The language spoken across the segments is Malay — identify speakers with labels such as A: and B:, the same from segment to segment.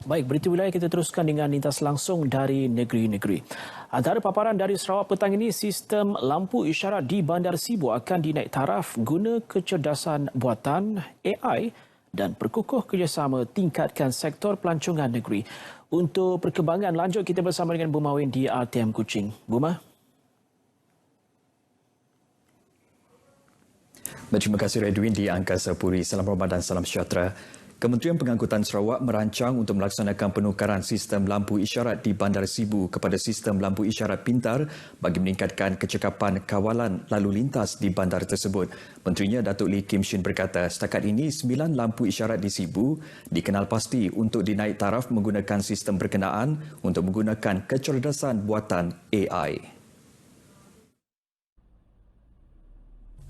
A: Baik, berita wilayah kita teruskan dengan lintas langsung dari negeri-negeri. Antara paparan dari Sarawak petang ini, sistem lampu isyarat di Bandar Sibu akan dinaik taraf guna kecerdasan buatan AI dan perkukuh kerjasama tingkatkan sektor pelancongan negeri. Untuk perkembangan lanjut, kita bersama dengan Buma Win di RTM Kuching. Buma?
B: Terima kasih Redwin di Angkasa Puri. Salam Ramadan, salam sejahtera. Kementerian Pengangkutan Sarawak merancang untuk melaksanakan penukaran sistem lampu isyarat di Bandar Sibu kepada sistem lampu isyarat pintar bagi meningkatkan kecekapan kawalan lalu lintas di bandar tersebut. Menterinya Datuk Lee Kim Shin berkata, setakat ini 9 lampu isyarat di Sibu dikenal pasti untuk dinaik taraf menggunakan sistem berkenaan untuk menggunakan kecerdasan buatan AI.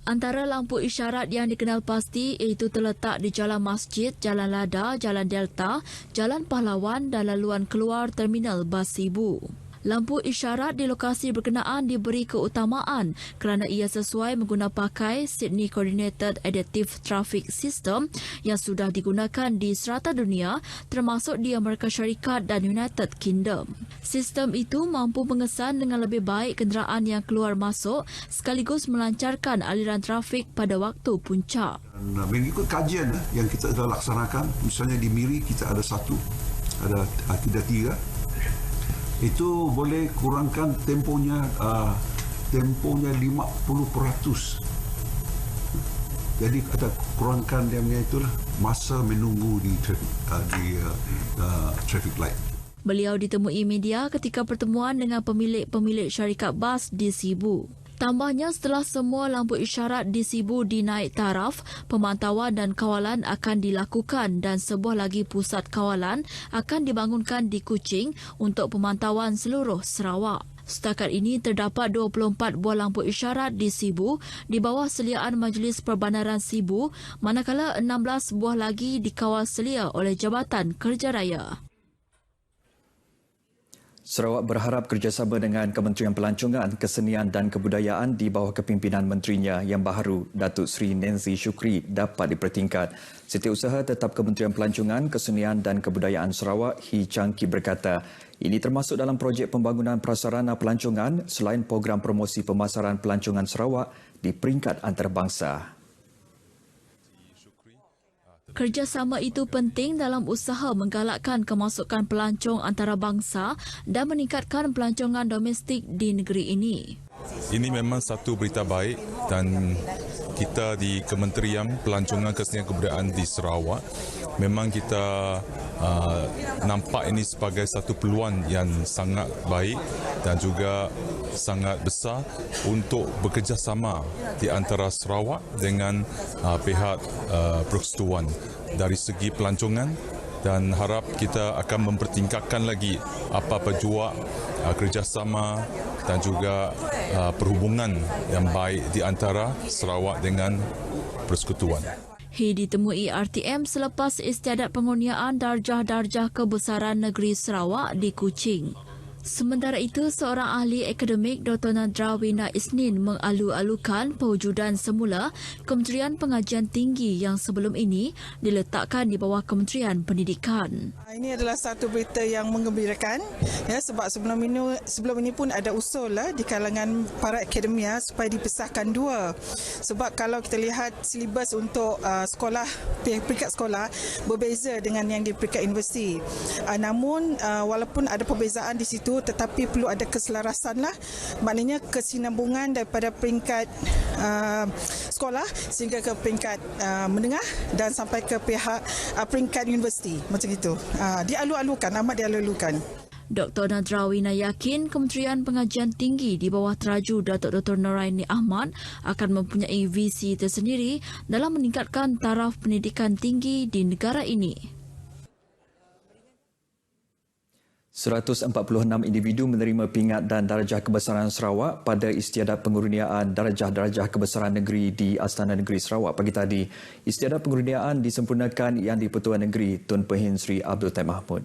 C: Antara lampu isyarat yang dikenal pasti iaitu terletak di Jalan Masjid, Jalan Lada, Jalan Delta, Jalan Pahlawan dan laluan keluar Terminal Bas Sibu. Lampu isyarat di lokasi berkenaan diberi keutamaan kerana ia sesuai menggunakan pakai Sydney Coordinated Adaptive Traffic System yang sudah digunakan di serata dunia termasuk di Amerika Syarikat dan United Kingdom. Sistem itu mampu mengesan dengan lebih baik kenderaan yang keluar masuk sekaligus melancarkan aliran trafik pada waktu puncak.
D: Dan mengikut kajian yang kita telah laksanakan, misalnya di Miri kita ada tiga. Itu boleh kurangkan temponya 50%. Jadi ada kurangkan dia punya itulah masa menunggu di traffic light.
C: Beliau ditemui media ketika pertemuan dengan pemilik syarikat bas di Sibu. Tambahnya, setelah semua lampu isyarat di Sibu dinaik taraf, pemantauan dan kawalan akan dilakukan dan sebuah lagi pusat kawalan akan dibangunkan di Kuching untuk pemantauan seluruh Sarawak. Setakat ini terdapat 24 buah lampu isyarat di Sibu di bawah seliaan Majlis Perbandaran Sibu, manakala 16 buah lagi dikawal selia oleh Jabatan Kerja Raya.
B: Sarawak berharap kerjasama dengan Kementerian Pelancongan, Kesenian dan Kebudayaan di bawah kepimpinan menterinya yang baharu, Datuk Seri Nancy Shukri, dapat dipertingkat. Setiausaha Tetap Kementerian Pelancongan, Kesenian dan Kebudayaan Sarawak, Hee Chang Ki berkata, ini termasuk dalam projek pembangunan prasarana pelancongan selain program promosi pemasaran pelancongan Sarawak di peringkat antarabangsa.
C: Kerjasama itu penting dalam usaha menggalakkan kemasukan pelancong antarabangsa dan meningkatkan pelancongan domestik di negeri ini.
E: Ini memang satu berita baik dan kita di Kementerian Pelancongan Kesenian Kebudayaan di Sarawak memang kita nampak ini sebagai satu peluang yang sangat baik dan juga sangat besar untuk bekerjasama di antara Sarawak dengan pihak persekutuan dari segi pelancongan, dan harap kita akan mempertingkatkan lagi apa-apa jua kerjasama dan juga perhubungan yang baik di antara Sarawak dengan persekutuan.
C: He ditemui RTM selepas istiadat pengurniaan darjah-darjah kebesaran negeri Sarawak di Kuching. Sementara itu, seorang ahli akademik Dr. Nadra Wina Isnin mengalu-alukan pewujudan semula Kementerian Pengajian Tinggi yang sebelum ini diletakkan di bawah Kementerian Pendidikan.
F: Ini adalah satu berita yang menggembirakan, ya, sebab sebelum ini pun ada usul di kalangan para akademia supaya dipisahkan dua. Sebab kalau kita lihat silibus untuk peringkat sekolah berbeza dengan yang di peringkat universiti. Namun walaupun ada perbezaan di situ, tetapi perlu ada keselarasan lah, maknanya kesinambungan daripada peringkat sekolah sehingga ke peringkat menengah dan sampai ke pihak peringkat universiti, macam itu. Dialu-alukan, amat dialu-alukan.
C: Dr. Nadra Wina yakin Kementerian Pengajian Tinggi di bawah teraju Datuk Dr. Noraini Ahmad akan mempunyai visi tersendiri dalam meningkatkan taraf pendidikan tinggi di negara ini.
B: 146 individu menerima pingat dan darjah kebesaran Sarawak pada istiadat pengurniaan darjah-darjah kebesaran negeri di Astana Negeri Sarawak pagi tadi. Istiadat pengurniaan disempurnakan Yang di-Pertuan Negeri Tun Pehin Sri Abdul Taib Mahmud.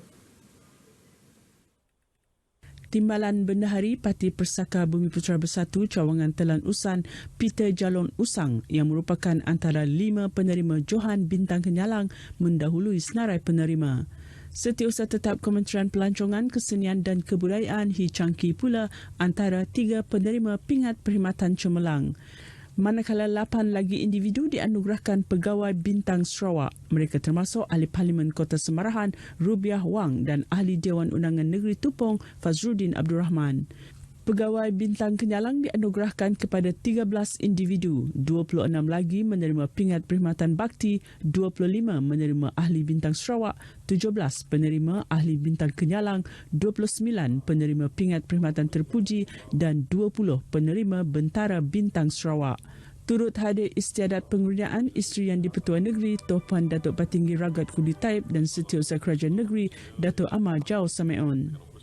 G: Timbalan Bendahari Parti Persaka Bumi Putera Bersatu Cawangan Telan Usan Peter Jalon Usang yang merupakan antara 5 penerima Johan Bintang Kenyalang mendahului senarai penerima. Setiausaha Tetap Kementerian Pelancongan, Kesenian dan Kebudayaan dicangki pula antara 3 penerima pingat perkhidmatan cemerlang. Manakala 8 lagi individu dianugerahkan Pegawai Bintang Sarawak. Mereka termasuk Ahli Parlimen Kota Semarahan Rubiah Wang dan Ahli Dewan Undangan Negeri Tupong Fazruddin Abdul Rahman. Pegawai Bintang Kenyalang dianugerahkan kepada 13 individu, 26 lagi menerima pingat perkhidmatan bakti, 25 menerima Ahli Bintang Sarawak, 17 penerima Ahli Bintang Kenyalang, 29 penerima pingat perkhidmatan terpuji dan 20 penerima Bentara Bintang Sarawak. Turut hadir istiadat pengurniaan isteri Yang di-Pertuan Negeri Tuan Datuk Patinggi Ragat Kudi Taib dan Setiausaha Kerajaan Negeri Datuk Amar Jau Sameon.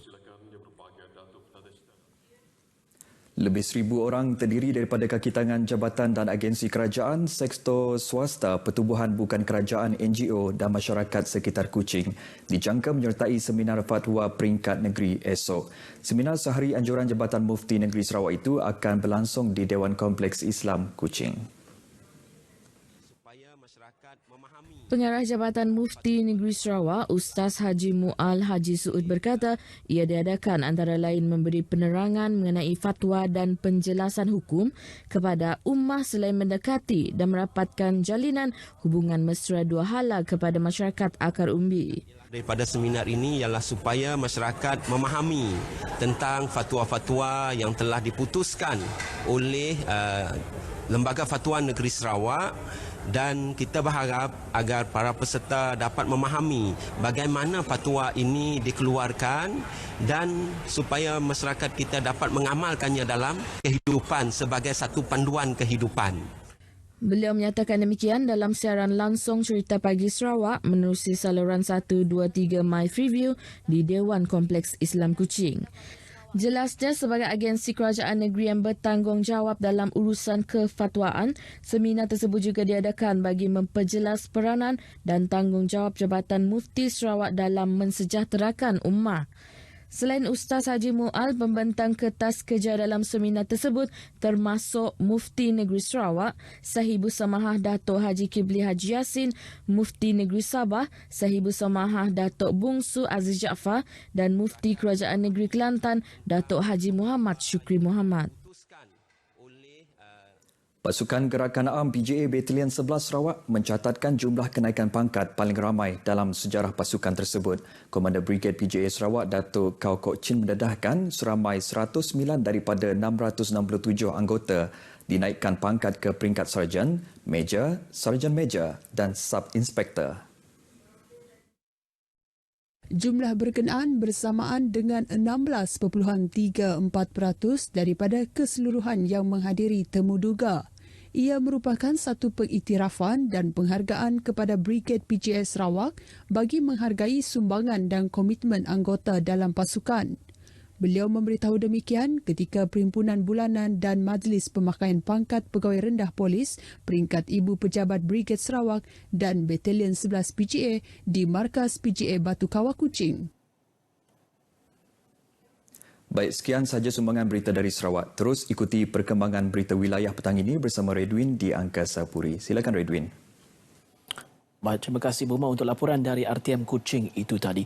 B: Lebih 1,000 orang terdiri daripada kaki tangan jabatan dan agensi kerajaan, sektor swasta, pertubuhan bukan kerajaan, NGO dan masyarakat sekitar Kuching dijangka menyertai seminar fatwa peringkat negeri esok. Seminar sehari anjuran Jabatan Mufti Negeri Sarawak itu akan berlangsung di Dewan Kompleks Islam Kuching.
C: Pengarah Jabatan Mufti Negeri Sarawak, Ustaz Haji Mu'al Haji Suud berkata, ia diadakan antara lain memberi penerangan mengenai fatwa dan penjelasan hukum kepada ummah selain mendekati dan merapatkan jalinan hubungan mesra dua hala kepada masyarakat akar umbi.
H: Daripada seminar ini ialah supaya masyarakat memahami tentang fatwa-fatwa yang telah diputuskan oleh Lembaga Fatwa Negeri Sarawak, dan kita berharap agar para peserta dapat memahami bagaimana fatwa ini dikeluarkan dan supaya masyarakat kita dapat mengamalkannya dalam kehidupan sebagai satu panduan kehidupan.
C: Beliau menyatakan demikian dalam siaran langsung Cerita Pagi Sarawak menerusi saluran 123 My Freeview di Dewan Kompleks Islam Kuching. Jelasnya sebagai agensi kerajaan negeri yang bertanggungjawab dalam urusan kefatwaan, seminar tersebut juga diadakan bagi memperjelas peranan dan tanggungjawab Jabatan Mufti Sarawak dalam mensejahterakan ummah. Selain Ustaz Haji Mu'al, pembentang kertas kerja dalam seminar tersebut termasuk Mufti Negeri Sarawak, Sahibu Samahah Datuk Haji Kibli Haji Yassin, Mufti Negeri Sabah, Sahibu Samahah Datuk Bungsu Aziz Jaafar dan Mufti Kerajaan Negeri Kelantan, Datuk Haji Muhammad Syukri Muhammad.
B: Pasukan Gerakan Am PJA Batalion 11 Sarawak mencatatkan jumlah kenaikan pangkat paling ramai dalam sejarah pasukan tersebut. Komander Brigade PJA Sarawak Datuk Kau Kok Chin mendedahkan seramai 109 daripada 667 anggota dinaikkan pangkat ke peringkat sarjan, meja, sarjan meja dan sub-inspektor.
I: Jumlah berkenaan bersamaan dengan 16.34% daripada keseluruhan yang menghadiri temu duga. Ia merupakan satu pengiktirafan dan penghargaan kepada Brigade PJA Sarawak bagi menghargai sumbangan dan komitmen anggota dalam pasukan. Beliau memberitahu demikian ketika Perhimpunan Bulanan dan Majlis Pemakaian Pangkat Pegawai Rendah Polis peringkat Ibu Pejabat Brigade Sarawak dan Batalion 11 PJA di Markas PJA Batu Kawah Kuching.
B: Baik, sekian sahaja sumbangan berita dari Sarawak. Terus ikuti perkembangan berita wilayah petang ini bersama Redwin di Angkasa Puri. Silakan Redwin.
A: Baik, terima kasih Buma untuk laporan dari RTM Kuching itu tadi.